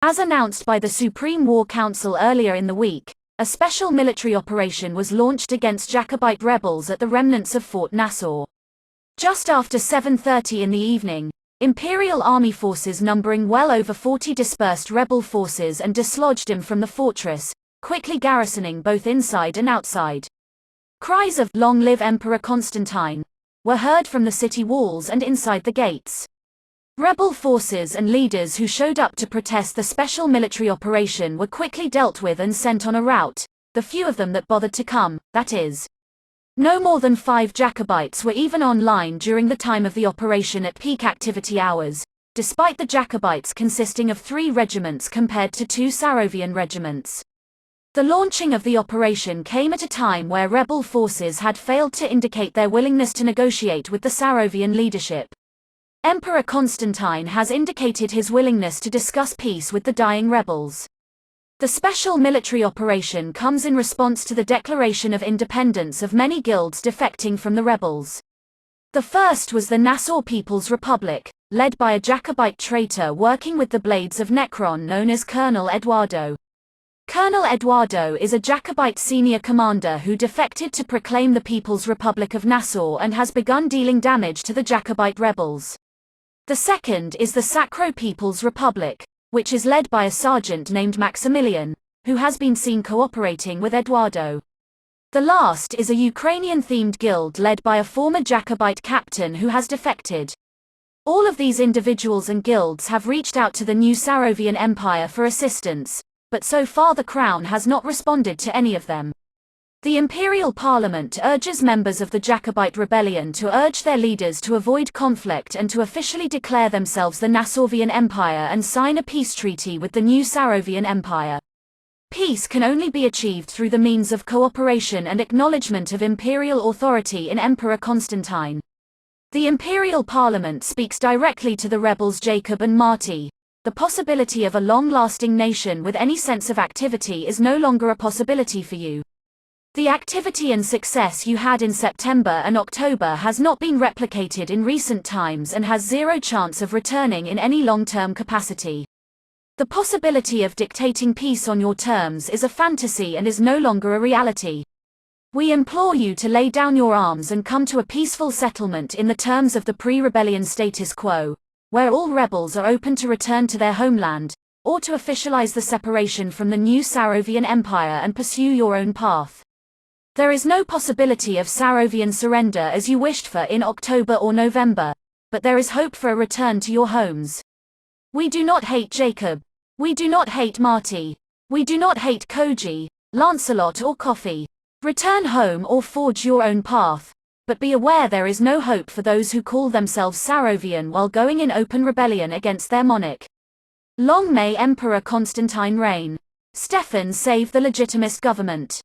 As announced by the Supreme War Council earlier in the week, a special military operation was launched against Jacobite rebels at the remnants of Fort Nassau. Just after 7:30 in the evening, Imperial Army forces numbering well over 40 dispersed rebel forces and dislodged them from the fortress, quickly garrisoning both inside and outside. Cries of "Long live Emperor Constantine" were heard from the city walls and inside the gates. Rebel forces and leaders who showed up to protest the special military operation were quickly dealt with and sent on a route, the few of them that bothered to come, that is. No more than 5 Jacobites were even online during the time of the operation at peak activity hours, despite the Jacobites consisting of 3 regiments compared to 2 Sarovian regiments. The launching of the operation came at a time where rebel forces had failed to indicate their willingness to negotiate with the Sarovian leadership. Emperor Constantine has indicated his willingness to discuss peace with the dying rebels. The special military operation comes in response to the declaration of independence of many guilds defecting from the rebels. The first was the Nassau People's Republic, led by a Jacobite traitor working with the Blades of Necron known as Colonel Eduardo. Colonel Eduardo is a Jacobite senior commander who defected to proclaim the People's Republic of Nassau and has begun dealing damage to the Jacobite rebels. The second is the Sacro People's Republic, which is led by a sergeant named Maximilian, who has been seen cooperating with Eduardo. The last is a Ukrainian-themed guild led by a former Jacobite captain who has defected. All of these individuals and guilds have reached out to the new Sarovian Empire for assistance, but so far the Crown has not responded to any of them. The Imperial Parliament urges members of the Jacobite rebellion to urge their leaders to avoid conflict and to officially declare themselves the Nassavian Empire and sign a peace treaty with the new Sarovian Empire. Peace can only be achieved through the means of cooperation and acknowledgement of imperial authority in Emperor Constantine. The Imperial Parliament speaks directly to the rebels Jacob and Marty. The possibility of a long-lasting nation with any sense of activity is no longer a possibility for you. The activity and success you had in September and October has not been replicated in recent times and has zero chance of returning in any long-term capacity. The possibility of dictating peace on your terms is a fantasy and is no longer a reality. We implore you to lay down your arms and come to a peaceful settlement in the terms of the pre-rebellion status quo, where all rebels are open to return to their homeland, or to officialize the separation from the new Sarovian Empire and pursue your own path. There is no possibility of Sarovian surrender as you wished for in October or November, but there is hope for a return to your homes. We do not hate Jacob. We do not hate Marty. We do not hate Koji, Lancelot or Coffee. Return home or forge your own path, but be aware there is no hope for those who call themselves Sarovian while going in open rebellion against their monarch. Long may Emperor Constantine reign. Stefan save the legitimist government.